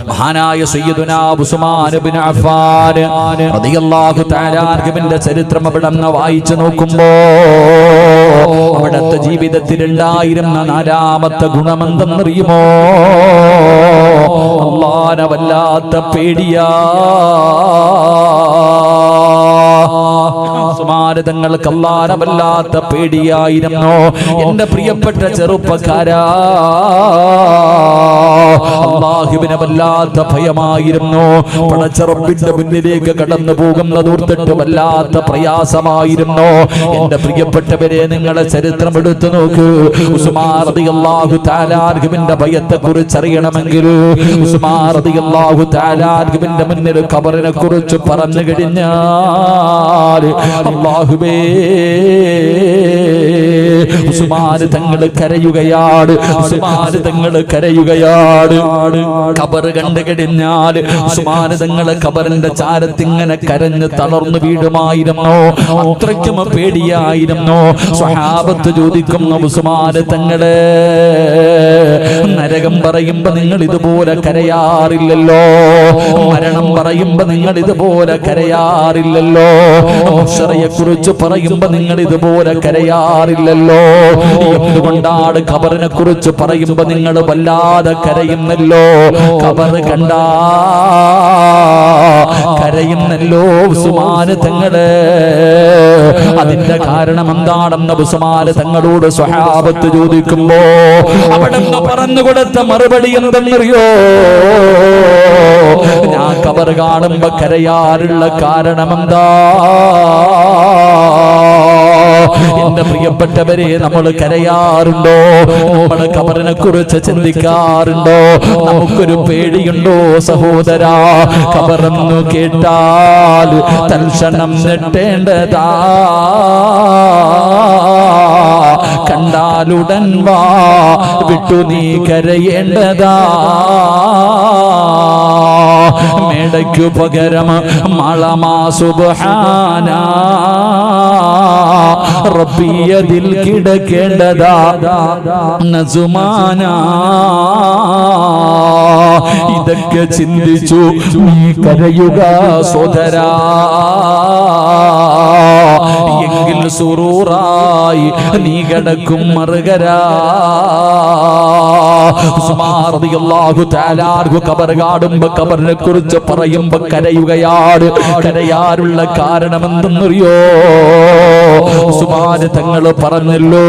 മഹാനായ സയ്യിദുനാ ഉസ്മാൻ ഇബ്നു അഫ്ഫാൻ റളിയല്ലാഹു തആല അൻഹുവിന്റെ ചരിത്രം അവിടുന്ന് വായിച്ചു നോക്കുമ്പോൾ അവിടുത്തെ ജീവിതത്തിൽ ഉണ്ടായിരുന്ന നാലാമത്തെ ഗുണമെന്തെന്നറിയുമോ? അല്ലാഹുവിനെ വല്ലാത്ത പേടിയാ. തങ്ങൾക്ക് അല്ലാഹുവിനെ വല്ലാത്ത പേടിയായിരുന്നു. എന്റെ പ്രിയപ്പെട്ട ചെറുപ്പക്കാരാ, അല്ലാഹുവിനെ വല്ലാത്ത ഭയമായിരുന്നു. പടച്ച റബ്ബിന്റെ മുന്നിലേക്ക് കടന്നു പോകുന്നത് ഓർത്തിട്ട് വല്ലാത്ത പ്രയാസമായിരുന്നു. എന്റെ പ്രിയപ്പെട്ടവരെ, നിങ്ങളെ ചരിത്രം എടുത്തു നോക്കൂ. ഉസ്മാൻ റളിയല്ലാഹു തആല അൻഹുവിന്റെ ഭയത്തെ കുറിച്ച് അറിയണമെങ്കിൽ ഉസ്മാൻ റളിയല്ലാഹു തആല അൻഹുവിന്റെ മുന്നിൽ ഖബറിനെ കുറിച്ച് പറഞ്ഞു കഴിഞ്ഞാൽ അല്ലാഹുവേ, ഉസ്മാൻ തങ്ങൾ കരയുകയാണ്. ഉസ്മാൻ തങ്ങൾ കരയുകയാണ്. ഖബർ കണ്ടു കഴിഞ്ഞാൽ ഉസ്മാൻ തങ്ങൾ ഖബറിന്റെ ചാരത്തിങ്ങനെ കരഞ്ഞ് തളർന്നു വീടുമായിരുന്നു. അത്രയ്ക്കും പേടിയായിരുന്നു. സ്വഹാബത്ത് ചോദിക്കുന്നു, ഉസ്മാൻ തങ്ങളെ, നരകം പറയുമ്പോ നിങ്ങൾ ഇതുപോലെ കരയാറില്ലല്ലോ, മരണം പറയുമ്പോ നിങ്ങൾ ഇതുപോലെ കരയാറില്ലല്ലോ, മുഹ്ശറയെ കുറിച്ച് പറയുമ്പോ നിങ്ങൾ ഇതുപോലെ കരയാറില്ലല്ലോ, എന്തുകൊണ്ടാണ് ഖബറിനെ കുറിച്ച് പറയുമ്പോ നിങ്ങൾ വല്ലാതെ കരയുന്നല്ലോ, ഖബർ കണ്ടാ കരയുന്നല്ലോ ഉസ്മാൻ തങ്ങളെ? അതിന്റെ കാരണം എന്താണെന്ന് ഉസ്മാൻ തങ്ങളോട് സ്വഹാബത്ത് ചോദിക്കുമ്പോ അവിടുന്ന് പറഞ്ഞു കൊടുത്ത മറുപടി എന്തെന്നറിയോ? ഞാൻ ഖബർ കാണുമ്പോ കരയാറുള്ള കാരണം എന്താ? എന്റെ പ്രിയപ്പെട്ടവരെ, നമ്മൾ കരയാറുണ്ടോ? നമ്മൾ ഖബറിനെ കുറിച്ച് ചിന്തിക്കാറുണ്ടോ? നമുക്കൊരു പേടിയുണ്ടോ സഹോദരാ? ഖബറെന്നു കേട്ടാൽ തൽക്ഷണം ഞെട്ടേണ്ടതാ, കണ്ടാലുടൻ വാ വിട്ടു നീ കരയേണ്ടതാ. മേടയ്ക്കു പകരം മളമാ സുബ്ഹാന റബ്ബിയതിൽ കിടക്കേണ്ടതാ നസുമാന. ഇതൊക്കെ ചിന്തിച്ചു നീ കരയുക സോദരാ, എങ്കിൽ സുറൂറായി നീ കിടക്കും മറുകരാ. ഉസ്മാൻ റളിയല്ലാഹു തആല അൻഹു ഖബർ കാണുമ്പോ ഖബറിനെ കുറിച്ച് പറയുമ്പോ കരയുകയാണ്. കരയാറുള്ള കാരണം എന്തെന്നറിയോ? ഉസ്മാൻ തങ്ങൾ പറഞ്ഞല്ലോ,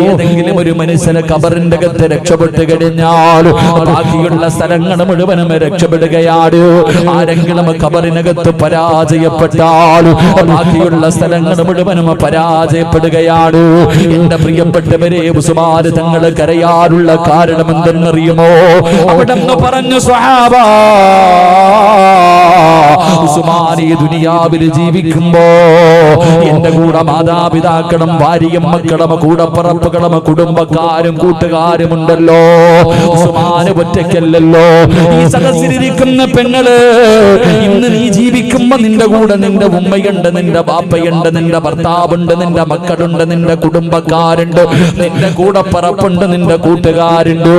ഏതെങ്കിലും ഒരു മനുഷ്യന് ഖബറിന്റെ അകത്ത് രക്ഷപ്പെട്ടു കഴിഞ്ഞാൽ ബാക്കിയുള്ള സ്ഥലങ്ങൾ മുഴുവനും രക്ഷപ്പെടുകയാണ്. ആരെങ്കിലും ഖബറിനകത്ത് പരാജയപ്പെട്ടാൽ ബാക്കിയുള്ള സ്ഥലങ്ങൾ മുഴുവനും പരാജയപ്പെടുകയാണ്. എന്റെ പ്രിയപ്പെട്ടവരെ, ഉസ്മാൻ തങ്ങൾ കരയാറുള്ള കാരണം എന്തെന്നറിയുമോ? അവിടെന്ന് പറഞ്ഞു, സ്വഹാബ, ഉസ്മാൻ ഈ ദുനിയാവിൽ ജീവിക്കുമ്പോ എന്റെ കൂടെ മാതാപിതാക്കളും ഭാര്യയും മക്കളും കൂടപ്പറപ്പുകളും കുടുംബക്കാരും കൂട്ടുകാരും ഉണ്ടല്ലോ. ഉസ്മാൻ ഒറ്റയ്ക്കല്ലല്ലോ. ഈ സദസ്സിലിരിക്കുന്ന പെങ്ങള്, ഇന്ന് നീ ജീവിക്കുമ്പോ നിന്റെ കൂടെ നിന്റെ ഉമ്മയുണ്ട്, നിന്റെ ബാപ്പയുണ്ട്, നിന്റെ ഭർത്താവുണ്ട്, നിന്റെ മക്കളുണ്ട്, നിന്റെ കുടുംബക്കാരുണ്ട്, നിന്റെ കൂടപ്പറപ്പുണ്ട്, നിന്റെ കൂട്ടുകാരുണ്ട്.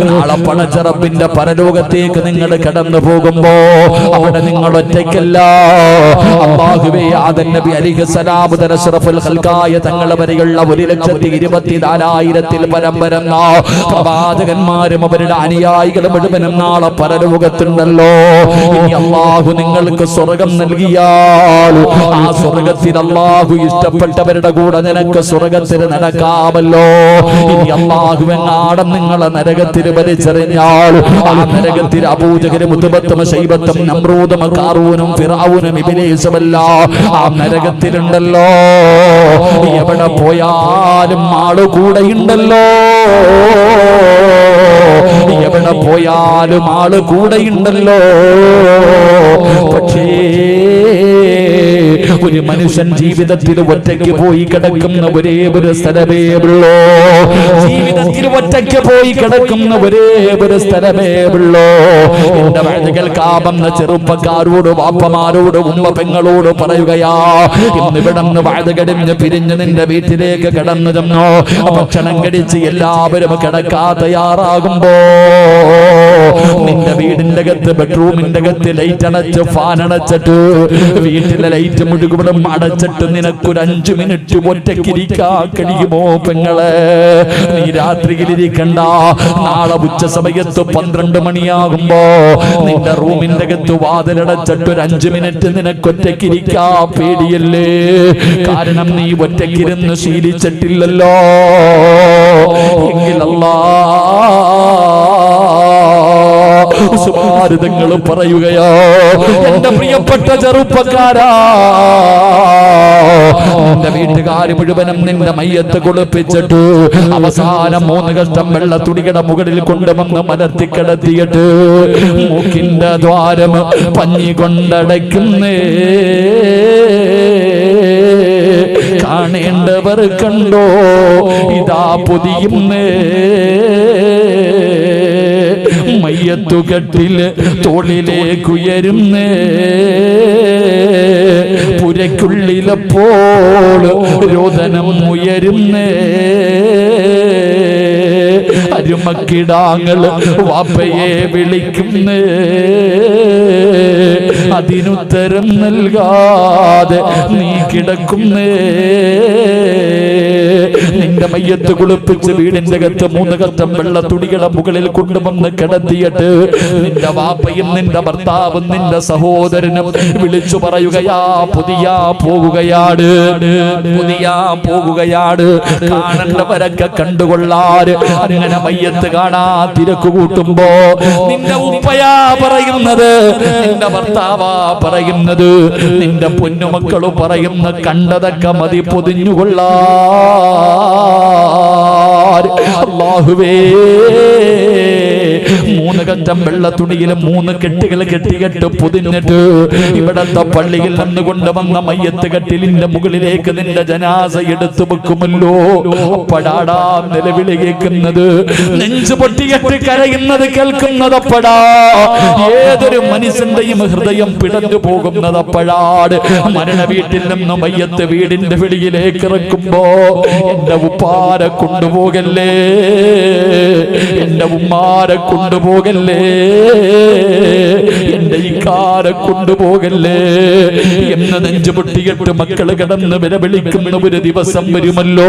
നാളെ പടച്ച റബ്ബിന്റെ പരലോകത്തേക്ക് നിങ്ങൾ കടന്നു പോകുമ്പോ അവിടെ നിങ്ങൾ ഒറ്റയ്ക്കല്ല. അല്ലാഹുവേ, ആദം നബി അലൈഹിസ്സലാം മുതൽ അഷ്റഫുൽ ഖൽഖായ തങ്ങൾ വരെയുള്ള 1,24,000 പരം വരുന്ന പ്രവാചകന്മാരും അവരുടെ അനുയായികളും മുഴുവനും നാളെ പരലോകത്തുണ്ടല്ലോ. ഇനി അല്ലാഹു നിങ്ങൾക്ക് സ്വർഗം നൽകിയാൽ ആ സ്വർഗത്തിൽ അല്ലാഹു ഇഷ്ടപ്പെട്ടവരുടെ കൂടെ നിനക്ക് സ്വർഗത്തിൽ നടക്കാമല്ലോ. ഇനി അല്ലാഹു എങ്ങാടും നിങ്ങളെ നരകത്തിൽ വലിച്ചെറിഞ്ഞാൽ ആ നരകത്തിൽ അബൂജഹലും ഉത്ബത്തും ശൈബത്തും നമ്രൂദും ഖാറൂനും ഫിർഔനും ഇബ്ലീസുമല്ല ആ നരകത്തിലുണ്ടല്ലോ. എവിടെ പോയാലും ആള് കൂടെയുണ്ടല്ലോ. എവിടെ പോയാലും ആള് കൂടെയുണ്ടല്ലോ. പക്ഷേ ഒരു മനുഷ്യൻ ജീവിതത്തിൽ ഒറ്റയ്ക്ക് പോയി കിടക്കുന്ന ഒരേ ഒരു സ്ഥലമേ ഉള്ളൂ. ജീവിതത്തിൽ ഒറ്റയ്ക്ക് പോയി കിടക്കുന്ന ഒരേ ഒരു സ്ഥലമേ ഉള്ളൂ. എന്റെ വഴി കേൾക്കാമെന്ന ചെറുപ്പക്കാരോട്, വാപ്പമാരോട്, ഉമ്മ പെങ്ങളോട് പറയുകയാ, ഇന്നിവിടന്ന് വഴി കടിഞ്ഞ് പിരിഞ്ഞ് നിന്റെ വീട്ടിലേക്ക് കടന്നു ചെന്നോ. ഭക്ഷണം കഴിച്ച് എല്ലാവരും കിടക്കാൻ തയ്യാറാകുമ്പോ നിന്റെ വീടിന്റെ അകത്ത് ബെഡ്റൂമിന്റെ അകത്ത് ലൈറ്റ് അടച്ച് ഫാൻ അടച്ചിട്ട് വീട്ടിലെ ലൈറ്റ് മുഴുവനും അടച്ചിട്ട് നിനക്കൊരു 5 മിനിറ്റ് ഒറ്റയ്ക്കിരിക്കാ കഴിയുമോ പെങ്ങളെ? നീ രാത്രിയിലിരിക്കണ്ട. നാളെ ഉച്ച സമയത്ത് 12 മണിയാകുമ്പോ നിന്റെ റൂമിന്റെ അകത്ത് വാതിലടച്ചിട്ട് ഒരു 5 മിനിറ്റ് നിനക്കൊറ്റയ്ക്കിരിക്കാ പേടിയല്ലേ? കാരണം നീ ഒറ്റയ്ക്കിരുന്ന് ശീലിച്ചിട്ടില്ലല്ലോ. എങ്കിലല്ലാ സുഭാരിതങ്ങൾ പറയുകയോ, എന്റെ പ്രിയപ്പെട്ട ചെറുപ്പക്കാരാ, നിന്റെ വീട്ടുകാർ മുഴുവനും നിന്റെ മയ്യത്ത് കുളിപ്പിച്ചിട്ട് അവസാനം 3 കഷ്ടം വെള്ള തുണിയുടെ മുകളിൽ കൊണ്ടുവന്ന് മലർത്തിക്കിടത്തിയിട്ട് മൂക്കിന്റെ ദ്വാരം പഞ്ഞി കൊണ്ടടയ്ക്കുന്നേ. കാണേണ്ടവർ കണ്ടോ ഇതാ പൊതിയുന്നേ. മയ്യത്തുകട്ടില് തോളിലേക്കുയരുന്നേ. പുരയ്ക്കുള്ളിലപ്പോൾ രോദനം ഉയരുന്നേ. അരുമക്കിടാങ്ങൾ വാപ്പയെ വിളിക്കുന്നേ. അതിനുത്തരം നൽകാതെ നീ കിടക്കുന്നേ. നിന്റെ മയ്യത്ത് കുളിപ്പിച്ച് വീടിന്റെ അകത്ത് 3 കഷ്ടം വെള്ള തുണികളെ മുകളിൽ കൊണ്ടുവന്ന് കിടത്തിയിട്ട് നിന്റെ വാപ്പയും നിന്റെ ഭർത്താവും നിന്റെ സഹോദരനും വിളിച്ചു പറയുകയാ, പുതിയാ പോകുകയാണ്, പുതിയാ പോകുകയാണ്, കാണേണ്ടവരൊക്കെ കണ്ടുകൊള്ളാറ്. അങ്ങനെ മയ്യത്ത് കാണാ തിരക്ക് കൂട്ടുമ്പോ നിന്റെ ഉപ്പയാ പറയുന്നത്, നിന്റെ ഭർത്താവാ പറയുന്നത്, നിന്റെ പൊന്നുമക്കളും പറയുന്ന കണ്ടതൊക്കെ മതി പൊതിഞ്ഞുകൊള്ളാ. അല്ലാഹുവേ, 3 കഷ്ടം വെള്ള തുണിയിൽ 3 കെട്ടുകൾ കെട്ടികെട്ട് പൊതിഞ്ഞിട്ട് ഇവിടത്തെ പള്ളിയിൽ നിന്ന് കൊണ്ടുവന്ന മയ്യത്ത് കട്ടിലിന്റെ മുകളിലേക്ക് നിന്റെ ജനാസ എടുത്തു വെക്കുമല്ലോ. അപ്പടാടാ നിലവിളി കേൾക്കുന്നത്, നെഞ്ചു പൊട്ടിയിട്ട് കരയുന്നത് കേൾക്കുന്നതപ്പടാ. ഏതൊരു മനുഷ്യന്റെയും ഹൃദയം പിടഞ്ഞു പോകുന്നതപ്പഴാട്. മരണ വീട്ടിൽ നിന്ന് മയ്യത്ത് വീടിന്റെ വെളിയിലേക്ക് ഇറക്കുമ്പോ എന്റെ ഉപ്പാരെ കൊണ്ടുപോകല്ലേ, എന്റെ ഉമ്മാരെ കൊണ്ടുപോകല്ലേ, എന്റെ ഇക്കാരെ കൊണ്ടുപോകല്ലേ എന്ന് നെഞ്ചു പൊട്ടിയിട്ട് മക്കള് കിടന്ന് വിലവിളിക്കുന്ന ഒരു ദിവസം വരുമല്ലോ.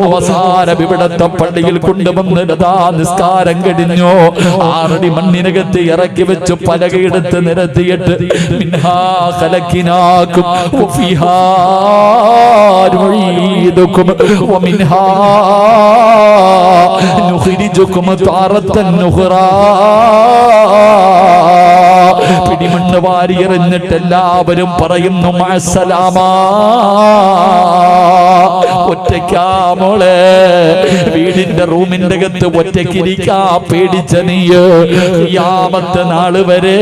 അവസാനം ഇവിടത്തെ പള്ളിയിൽ കൊണ്ടുവന്ന് നിസ്കാരം കഴിഞ്ഞോ 6 അടി മണ്ണിനകത്ത് ഇറക്കി വെച്ച് പലകയെടുത്ത് നിരത്തിയിട്ട് മിൻഹാ ഖലഖനാകും വഫീഹാ നുഈദുകും വമിൻഹാ നുഖ്രിജുകും താറത്തൻ നുഖ്റാ. പിടിമണ്ണ് വാരി എറിഞ്ഞിട്ട് എല്ലാവരും പറയുന്നു മഅസ്സലാമാ. ഒറ്റയ്ക്കാ മോളെ, വീടിന്റെ റൂമിന്റെ അകത്ത് ഒറ്റയ്ക്കിരിക്കാ പേടിച്ച നീ ഖിയാമത്ത് നാൾ വരെ,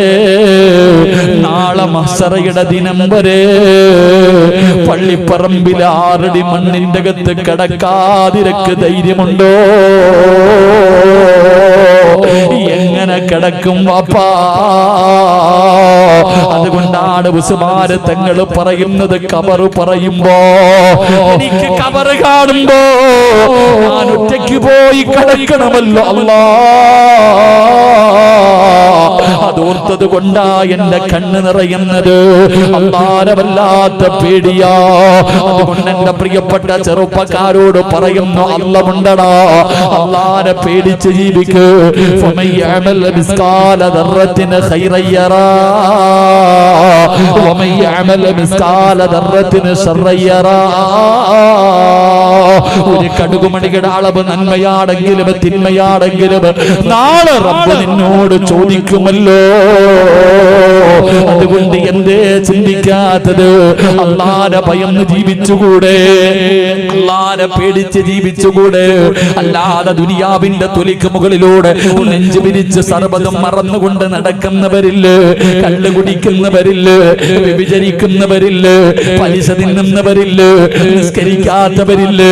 നാളെ മഹ്ശറയുടെ ദിനം വരെ പള്ളിപ്പറമ്പിൽ 6 അടി മണ്ണിന്റെ അകത്ത് കിടക്കാതിരക്ക് ധൈര്യമുണ്ടോ? എങ്ങനെ കിടക്കും വാപ്പാ? അതുകൊണ്ടാണ് ഉസ്മാൻ തങ്ങൾ പറയുന്നത്, കബറ് പറയുമ്പോ എനിക്ക് കബറ് കാണുമ്പോ ഞാൻ ഒറ്റയ്ക്ക് പോയി കിടക്കണമല്ലോ അല്ലാ. അതോർത്തത് കൊണ്ടാ എന്റെ കണ്ണ് നിറയുന്നത്. അല്ലാഹുവേ വല്ലാത്ത പേടിയാ. അതുകൊണ്ട് എന്റെ പ്രിയപ്പെട്ട ചെറുപ്പക്കാരോട് പറയുന്നു, അല്ലാഹുണ്ടടാ, അല്ലാഹുവിനെ പേടിച്ച് ജീവിക്ക്. ഫമൻ യഅമൽ മിസ്കാല ദർറത്തിൻ ഖൈറൻ യറാ വമൻ യഅമൽ മിസ്കാല ദർറത്തിൻ ശർറൻ യറാ. ഒരു കടുകുമണിയുടെ അളവ് നന്മയാണെങ്കിലും തിന്മയാണെങ്കിലും നാളെ റബ്ബ് നിന്നോട് ചോദിക്കുമല്ലോ. അതുകൊണ്ട് എന്തേ ചിന്തിക്കാത്തത്? അല്ലാഹുവിനെ ഭയന്ന് ജീവിച്ചുകൂടെ? അല്ലാഹുവിനെ പേടിച്ച് ജീവിച്ചുകൂടെ? അല്ലാതെ ദുനിയാവിന്റെ തൊലിക്ക് മുകളിലൂടെ നെഞ്ചു പിരിച്ച് സർവ്വതും മറന്നുകൊണ്ട് നടക്കുന്നവരില്ലേ? കള്ള് കുടിക്കുന്നവരില്ലേ? വ്യഭിചരിക്കുന്നവരില്ലേ? പലിശ തിന്നുന്നവരില്ലേ? നിസ്കരിക്കാത്തവരില്ലേ?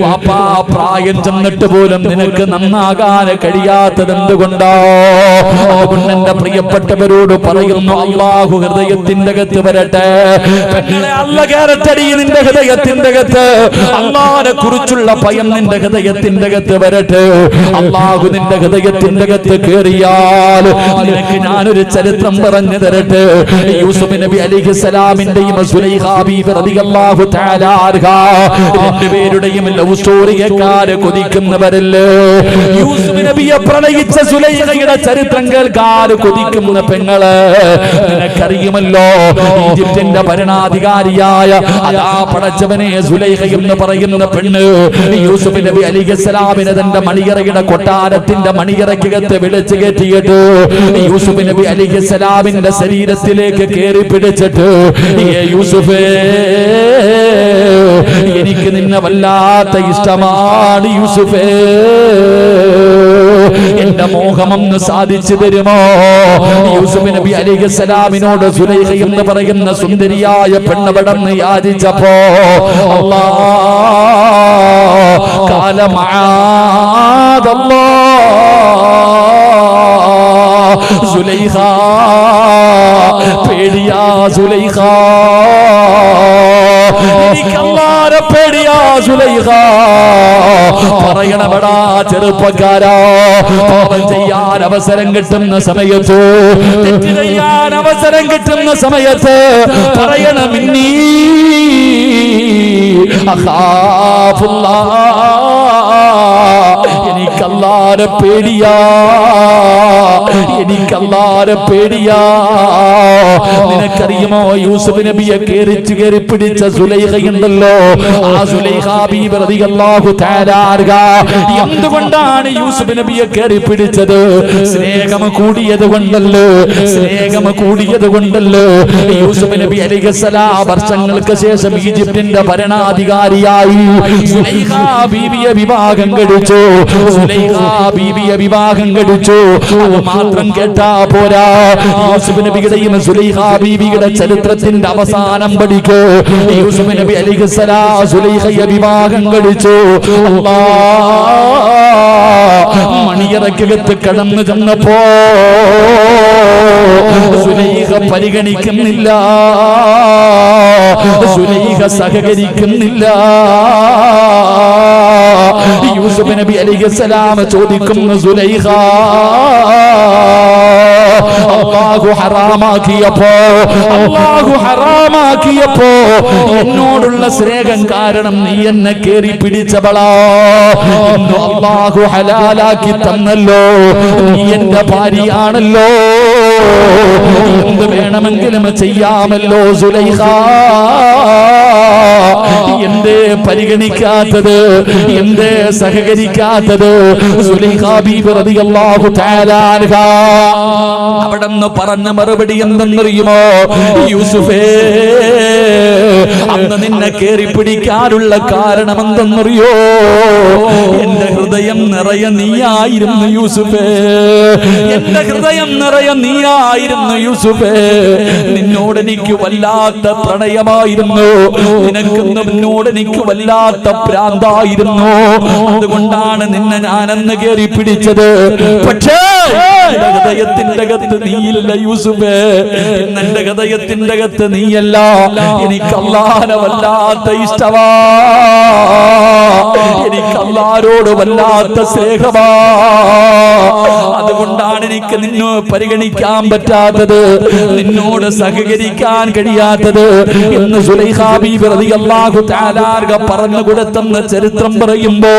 വാപ്പാ പ്രായം ചെന്നിട്ട് പോലും നിനക്ക് നന്നാകാൻ കഴിയാത്തത് എന്തുകൊണ്ടോ? അതുകൊണ്ട് എന്റെ പ്രിയപ്പെട്ടവരോട് പറയുന്നു, പറയുന്നു അല്ലാഹു ഹൃദയത്തിന്റെ അകത്ത് വരട്ടെ. പെങ്ങളെ അല്ല കേറട്ടടി നിന്റെ ഹൃദയത്തിന്റെ അകത്ത്. അല്ലാഹുവിനെ കുറിച്ചുള്ള ഭയം നിന്റെ ഹൃദയത്തിന്റെ അകത്ത് വരട്ടെ. അല്ലാഹു നിന്റെ ഹൃദയത്തിന്റെ അകത്ത് കേറിയാൽ നിനക്ക് ഞാനൊരു ചരിത്രം പറഞ്ഞു തരട്ടെ. യൂസുഫ് നബി അലൈഹിസ്സലാമിന്റെയും സുലൈഖാ ബീവി റളിയല്ലാഹു തആല അൻഹ രണ്ടുപേരുടെയും ലവ് സ്റ്റോറി കേൾക്കാൻ കൊതിക്കുന്നവരല്ലേ? യൂസുഫ് നബിയെ പ്രണയിച്ച സുലൈഖയുടെ ചരിത്രം കേൾക്കാൻ കൊതിക്കുന്ന പെങ്ങള് നിനക്കറിയുമല്ലോ, ഈജിപ്തിന്റെ ഭരണാധികാരിയായ അതാ പടച്ചവനെ സുലൈഖ എന്ന് പറയുന്ന പെണ്ണ് യൂസുഫ് നബി അലൈഹിസ്സലാമിനെ തന്റെ മണിയറയുടെ കൊട്ടാരത്തിന്റെ മണിയറയ്ക്കകത്ത് വിളിച്ചു കയറ്റിയിട്ട് യൂസുഫ് നബി അലൈഹിസ്സലാമിന്റെ ശരീരത്തിലേക്ക് കയറി പിടിച്ചിട്ട്, യൂസുഫേ എനിക്ക് നിന്നെ വല്ലാത്ത ഇഷ്ടമാണ് യൂസുഫേ, എന്റെ മോഹമൊന്ന് സാധിച്ചു തരുമോ? യൂസുഫ് നബി അലൈഹിസ്സലാമിനോട് സുലൈഖ എന്ന് പറയുന്ന സുന്ദരിയായ പെണ്ണവിടന്ന് യാചിച്ചപ്പോ അല്ലാഹ് ഖാല മആദല്ലാഹ് സുലൈഖ, പേടിയാ സുലൈഖ, എനിക്ക് അല്ലാഹുവിനെ പേടിയാ സുലൈഖ. പറയണവടാ ചെറുപ്പക്കാരാ, പാപം ചെയ്യാൻ അവസരം കിട്ടുന്ന സമയത്ത്, തെറ്റ് ചെയ്യാൻ അവസരം കിട്ടുന്ന സമയത്ത് പറയണം ഇന്നീ അഖാഫുല്ലാഹ്, എനിക്ക് അല്ലാഹുവിനെ പേടിയാ, എനിക്ക് അല്ലാഹുവിനെ പേടിയാ. നിനക്കറിയുമോ യൂസുഫ് നബിയെ കയറി പിടിച്ച സുലൈഖയുണ്ടല്ലോ, ആ സുലൈഖാ ബീവി റളിയല്ലാഹു തആല അൻഹ എന്തുകൊണ്ടാണ് യൂസുഫ് നബിയെ കയറി പിടിച്ചത്? സ്നേഹം കൂടിയത് കൊണ്ടല്ലോ, സ്നേഹം കൂടിയത് കൊണ്ടല്ലോ. യൂസുഫ് നബി അലൈഹിസ്സലാം വർഷങ്ങൾക്ക് ശേഷം ഈജിപ്തിന്റെ ഭരണാധികാരിയായി സുലൈഖാ ബീവിയെ വിവാഹം കഴിച്ചു. സുലൈഖാ ബീവിയെ വിവാഹം കഴിച്ചു. അത് മാത്രം കേട്ടാ പോരാ, യൂസുഫ് നബിയുടെയും സുലൈഖാ ബീവിയുടെ ചരിത്രത്തിന്റെ അവസാനം പഠിക്കൂ. യൂസുഫ് നബി അലൈഹിസ്സലാം സുലൈഖയെ വിവാഹം കഴിച്ചു. മണിയറക്കകത്ത് കടന്നു ചെന്നപ്പോ സുലൈഖ പരിഗണിക്കുന്നില്ല, സുലൈഖ സഹകരിക്കുന്നില്ല. യൂസുഫ് നബി അലൈഹിസ്സലാം ചോദിക്കുന്നു, സുലൈഖ അല്ലാഹു ഹറാമാക്കിയപ്പോ, അല്ലാഹു ഹറാമാക്കിയപ്പോ എന്നോടുള്ള സ്നേഹം കാരണം നീ എന്നെ കേറി പിടിച്ചവളാ, ഇന്ന് അല്ലാഹു ഹലാലാക്കി തന്നല്ലോ, നീ എന്റെ ഭാര്യയാണല്ലോ, എന്ത് വേണമെങ്കിലും ചെയ്യാമല്ലോ സുലൈഖ, എന്തേ പരിഗണിക്കാത്തത്, എന്തേ സഹകരിക്കാത്തത്? സുലൈഖാ ബീവി റളിയല്ലാഹു തആല അൻഹ അവിടെന്ന് പറഞ്ഞ മറുപടി എന്തെന്നറിയുമോ? യൂസുഫേ, അന്ന് നിന്നെ കേറി പിടിക്കാനുള്ള കാരണം എന്തെന്നറിയോ? എന്റെ ഹൃദയം നിറയെ നീയായിരുന്നു യൂസുഫേ, എന്റെ ഹൃദയം നിറയെ നീയായിരുന്നു യൂസുഫേ. നിന്നോട് എനിക്ക് വല്ലാത്ത പ്രണയമായിരുന്നു, നിന്നോട് എനിക്ക് വല്ലാത്ത ഭ്രാന്തായിരുന്നു. അതുകൊണ്ടാണ് നിന്നെ ഞാനെന്ന് കേറി പിടിച്ചത്. പക്ഷേ ഹൃദയത്തിന്റെ അകത്ത് നീയില്ല യൂസുഫേ, എന്റെ ഹൃദയത്തിന്റെ അകത്ത് നീയല്ല. എനിക്ക് അല്ലാഹുവിനെ വല്ലാത്ത ഇഷ്ടമാ, എനിക്ക് അല്ലാഹുവോട് വല്ലാത്ത സ്നേഹമാ. അതുകൊണ്ടാണ് എനിക്ക് നിന്നെ പരിഗണിക്കാൻ പറ്റാത്തത്, നിന്നോട് സഹകരിക്കാൻ കഴിയാത്തത് എന്ന് സുലൈഖാ ബീവി റളിയല്ലാഹു തആല അൻഹ പറഞ്ഞു കൊടുത്തെന്ന ചരിത്രം പറയുമ്പോ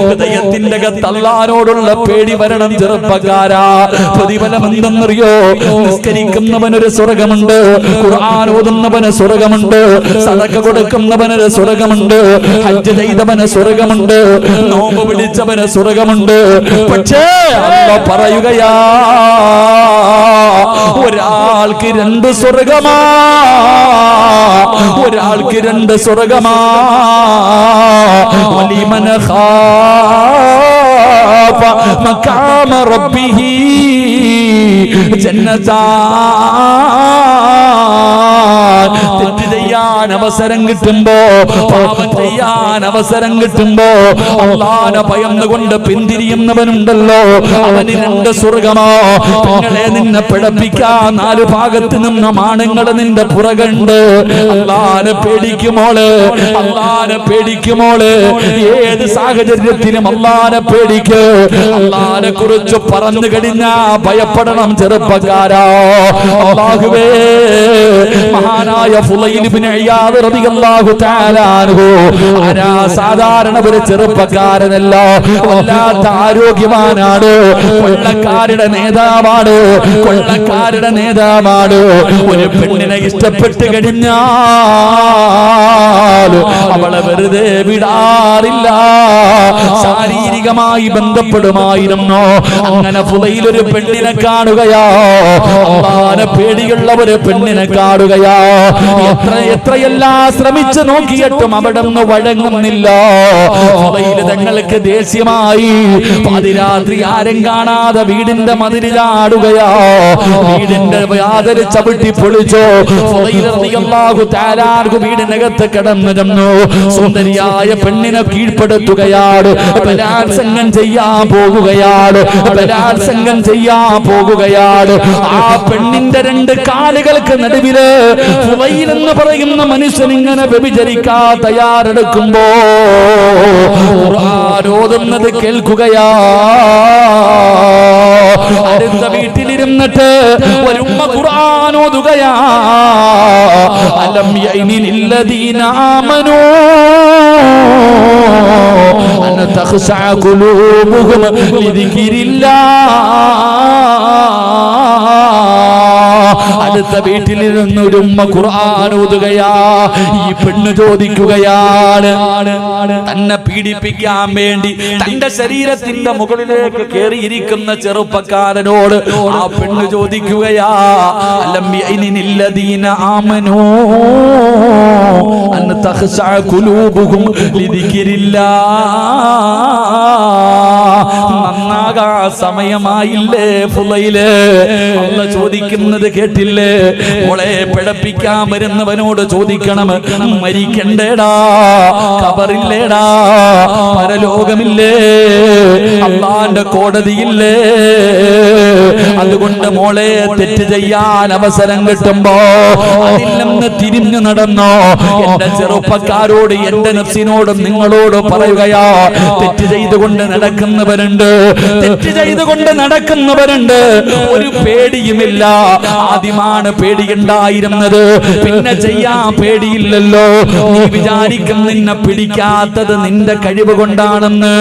ഹൃദയത്തിന്റെ അകത്ത് അല്ലാഹുവോടുള്ള പേടി വരണം ചെറുപ്പക്കാരാ. പ്രതിഫലം എന്തെന്നറിയോ? നിസ്കരിക്കുന്നവനൊരു സ്വർഗമുണ്ട്, ഖുർആൻ ഓതുന്നവന് സ്വർഗമുണ്ട്, സദഖ കൊടുക്കുന്നവന് സ്വർഗമുണ്ട്, ഹജ്ജ് ചെയ്തവന് സ്വർഗമുണ്ട്, നോമ്പ് പിടിച്ചവന് സ്വർഗമുണ്ട്. പക്ഷേ അല്ലാഹു പറയുകയാ, ഒരാൾക്ക് രണ്ട് സ്വർഗമാ, ഒരാൾക്ക് രണ്ട് സ്വർഗമാ. വലിമൻ ഖാഫ മഖാമ റബ്ബിഹി ജന്നതാൻ. തെറ്റ് ചെയ്യാൻ അവസരം കിട്ടുമ്പോ, പാപം ചെയ്യാൻ അവസരം കിട്ടുമ്പോ അല്ലാഹുവിനെ ഭയന്നുകൊണ്ട് പിന്തിരിയുന്നവനുണ്ടല്ലോ, അവന് രണ്ട് സ്വർഗമോ. പെങ്ങളെ, നിന്നെ പിഴപ്പിക്കാൻ നാല് ഭാഗത്ത് നിന്ന മാണങ്ങൾ നിന്റെ പുറകുണ്ട്. അല്ലാഹുവിനെ പേടിക്കുമോള്, അല്ലാഹുവിനെ പേടിക്കുമോള്. ഏത് സാഹചര്യത്തിലും അല്ലാഹുവിനെ പേടിക്ക്. അല്ലാഹുവിനെ കുറിച്ച് പറഞ്ഞു കഴിഞ്ഞാ ഭയപ്പെടണം ചെറുപ്പക്കാരാ. അല്ലാഹുവേ, മഹാനായ ഫുളൈൽ ഇബ്നു ഇയാദ് റളിയല്ലാഹു തആല അൻഹു ആരാ സാധാരണ ഒരു ചെറുപ്പക്കാരനല്ല, വല്ലാത്ത ആരോഗ്യവാനാണ്, കൊള്ളക്കാരുടെ നേതാവാണ്, കൊള്ളക്കാരുടെ നേതാവാണ്. ഒരു പെണ്ണിനെ ഇഷ്ടപ്പെട്ട് കഴിഞ്ഞാൽ അവളെ വെറുതെ വിടാറില്ല, ശാരീരികമായി ബന്ധപ്പെടുമായിരുന്നു. അങ്ങനെ ഫുളൈൽ ഒരു പെണ്ണിനെ കാണുകയാ, അല്ലാഹുവിനെ പേടിയുള്ള ഒരു പെണ്ണിനെ കാണുകയാ. എത്രയെല്ലാം ശ്രമിച്ചു നോക്കിയിട്ടും അവിടെ നിന്ന് വഴങ്ങുന്നില്ല. ഫുളൈൽ തങ്ങൾക്ക് ദേഷ്യമായി പാതിരാത്രി ആരും കാണാതെ വീടിന്റെ മതിലിലാടുകയാ. വീടിന്റെ വാതിൽ ചവിട്ടി പൊളിച്ചോ. ഫുളൈൽ റളിയല്ലാഹു തആല അൻഹു വീടിനകത്ത് കിടന്നു ചെന്നു. സുന്ദരിയായ പെണ്ണിനെ കീഴ്പ്പെടുത്തുകയാണ്, ബലാത്സംഗം ചെയ്യാൻ പോകുകയാണ്, ബലാത്സംഗം ചെയ്യാൻ പോകുകയാണ്. ആ പെണ്ണിന്റെ രണ്ട് കാലുകൾക്ക് നടുവില് ഫുളൈൽ എന്ന് പറയുന്ന മനുഷ്യൻ ഇങ്ങനെ വ്യഭിചരിക്കാൻ തയ്യാറെടുക്കുമ്പോ ഖുർആൻ ഓതുന്നത് കേൾക്കുകയാ. അടുത്ത വീട്ടിലിരുന്നിട്ട് ഒരുമ്മ ഖുർആൻ ഓതുകയാ. അലം യഅനില്ലദീന ആമനൂ അൻ തഖ്ശഅ ഖുലൂബുഹും ലിദിക്രില്ലാഹ്. അടുത്ത വീട്ടിലിരുന്ന് ഒരു ഉമ്മ ഖുർആൻ ഓതുകയാ. ഈ പെണ്ണ് ചോദിക്കുകയാണ്, തന്നെ പീഡിപ്പിക്കാൻ വേണ്ടി തന്റെ ശരീരത്തിന്റെ മുകളിലേക്ക് കയറിയിരിക്കുന്ന ചെറുപ്പക്കാരനോട് ആ പെണ്ണ് ചോദിക്കുകയാ, അലം യഅനില്ലദീന ആമനൂ അൻ തഖ്ശഅ ഖുലൂബുഹും ലിദിക്രില്ലാഹ്. നന്നാകാ സമയമായില്ലേ ഫുളൈല്? അല്ലാഹ് ചോദിക്കുന്നത് കേട്ടില്ലേ? മോളെ, പിഴപ്പിക്കാൻ വരുന്നവനോട് ചോദിക്കണം, മരിക്കണ്ടേടാ, ഖബറില്ലേടാ, പരലോകമില്ലേ, അല്ലാഹുവിന്റെ കോടതിയില്ലേ? അതുകൊണ്ട് മോളെ, തെറ്റ് ചെയ്യാൻ അവസരം കിട്ടുമ്പോ അതിൽ നിന്ന് തിരിഞ്ഞു നടന്നോ. എന്റെ ചെറുപ്പക്കാരോട്, എന്റെ നഫ്സിനോടും നിങ്ങളോട് പറയുകയാ, തെറ്റ് ചെയ്തുകൊണ്ട് നടക്കുന്നവരുണ്ട്, തെറ്റ് ചെയ്തുകൊണ്ട് നടക്കുന്നവരുണ്ട്. ഒരു പേടിയുമില്ല. ആദ്യമാണ് പേടിയുണ്ടായിരുന്നത്, പിന്നെ ചെയ്യാൻ പേടിയില്ലല്ലോ. നീ വിചാരിക്കും നിന്നെ പിടിക്കാത്തത് നിന്റെ കഴിവ് കൊണ്ടാണെന്ന്.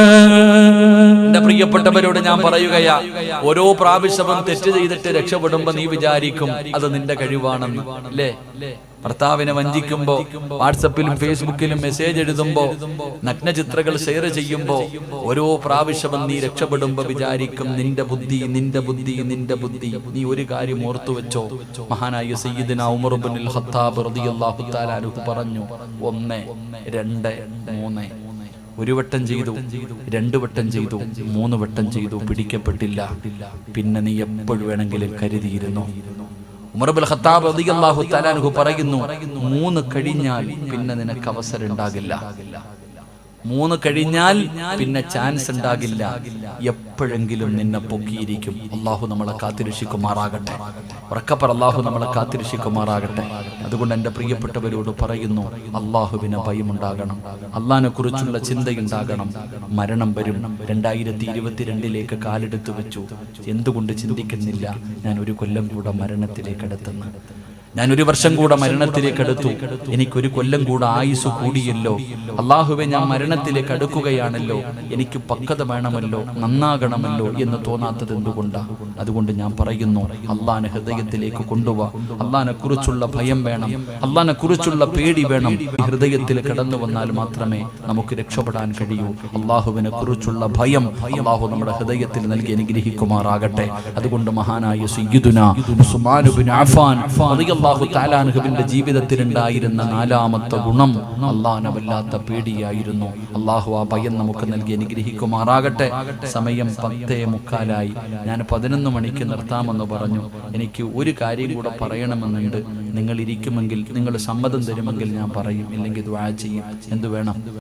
എന്റെ പ്രിയപ്പെട്ടവരോട് ഞാൻ പറയുകയാ, ഓരോ പ്രാവശ്യവും തെറ്റ് ചെയ്തിട്ട് രക്ഷപ്പെടുമ്പോ നീ വിചാരിക്കും അത് നിന്റെ കഴിവാണെന്ന്. അല്ലേ? ഭർത്താവിനെ വഞ്ചിക്കുമ്പോ, വാട്സപ്പിലും ഫേസ്ബുക്കിലും മെസ്സേജ് എഴുതുമ്പോ, നഗ്നചിത്രങ്ങൾ ഷെയർ ചെയ്യുമ്പോ, ഓരോ പ്രാവശ്യവും നീ രക്ഷപ്പെടുമ്പോ വിചാരിക്കും നിന്റെ ബുദ്ധി, നിന്റെ ബുദ്ധി, നിന്റെ ബുദ്ധി. നീ ഒരു കാര്യം ഓർത്തു വെച്ചോ. മഹാനായ സയ്യിദുനാ ഉമർ ഇബ്നുൽ ഖത്താബ് റളിയല്ലാഹു തആല അൻഹു പറഞ്ഞു, 1, 2, 3. ഒരു വട്ടം ചെയ്തു, 2 വട്ടം ചെയ്തു, 3 വട്ടം ചെയ്തു, പിടിക്കപ്പെട്ടില്ല. പിന്നെ നീ എപ്പോഴും വേണമെങ്കിലും കരുതിയിരുന്നു. ഉമർ ഇബ്നുൽ ഖത്താബ് റളിയല്ലാഹു തആല അൻഹു പറയുന്നു, 3 കഴിഞ്ഞാൽ പിന്നെ നിനക്ക് അവസരം ഉണ്ടാകില്ല. 3 കഴിഞ്ഞാൽ പിന്നെ ചാൻസ് ഉണ്ടാകില്ല. എപ്പോഴെങ്കിലും നിന്നെ പൊക്കിയിരിക്കും. അല്ലാഹു നമ്മളെ കാത്തിരക്ഷിക്കുമാറാകട്ടെ. ഉറക്കപ്പറ, അല്ലാഹു നമ്മളെ കാത്തിരക്ഷിക്കുമാറാകട്ടെ. അതുകൊണ്ട് എൻ്റെ പ്രിയപ്പെട്ടവരോട് പറയുന്നു, അല്ലാഹുവിനെ ഭയമുണ്ടാകണം, അല്ലാഹുവിനെ കുറിച്ചുള്ള ചിന്തയുണ്ടാകണം. മരണം വരും. 2022 കാലെടുത്തു വെച്ചു. എന്തുകൊണ്ട് ചിന്തിക്കുന്നില്ല? ഞാൻ 1 കൊല്ലം കൂടെ മരണത്തിലേക്ക് അടുത്തുന്നു, ഞാൻ 1 വർഷം കൂടെ മരണത്തിലേക്ക് അടുത്തു, എനിക്കൊരു കൊല്ലം കൂടെ ആയുസ് കൂടിയല്ലോ. അല്ലാഹുവേ, ഞാൻ മരണത്തിലേക്ക് അടുക്കുകയാണല്ലോ, എനിക്ക് പക്വത വേണമല്ലോ, നന്നാകണമല്ലോ എന്ന് തോന്നാത്തത് എന്തുകൊണ്ടാ? അതുകൊണ്ട് ഞാൻ പറയുന്നു, അല്ലാഹുവിനെ ഹൃദയത്തിലേക്ക് കൊണ്ടുപോവാ. അല്ലാഹുവിനെ കുറിച്ചുള്ള ഭയം വേണം, അല്ലാഹുവിനെ കുറിച്ചുള്ള പേടി വേണം. ഹൃദയത്തിൽ കടന്നു വന്നാൽ മാത്രമേ നമുക്ക് രക്ഷപ്പെടാൻ കഴിയൂ. അല്ലാഹുവിനെ കുറിച്ചുള്ള ഭയം അല്ലാഹു നമ്മുടെ ഹൃദയത്തിൽ നൽകി അനുഗ്രഹിക്കുമാറാകട്ടെ. അതുകൊണ്ട് മഹാനായ സയ്യിദുനാ ഉസ്മാൻ ഇബ്നു അഫ്ഫാൻ റളിയല്ലാഹു തആല അൻഹുവിന്റെ ജീവിതത്തിലുണ്ടായിരുന്ന നാലാമത്തെ ഗുണം അല്ലാഹുവിനെ വല്ലാത്ത പേടിയായിരുന്നു. അല്ലാഹു ആ ഭയം നമുക്ക് നൽകി അനുഗ്രഹിക്കുമാറാകട്ടെ. സമയം 10:45. ഞാൻ 11 മണിക്ക് നിർത്താമെന്ന് പറഞ്ഞു. എനിക്ക് ഒരു കാര്യം കൂടെ പറയണമെന്നുണ്ട്. നിങ്ങൾ ഇരിക്കുമെങ്കിൽ, നിങ്ങൾ സമ്മതം തരുമെങ്കിൽ ഞാൻ പറയും, ഇല്ലെങ്കിൽ ദുആ ചെയ്യും. എന്തു വേണം?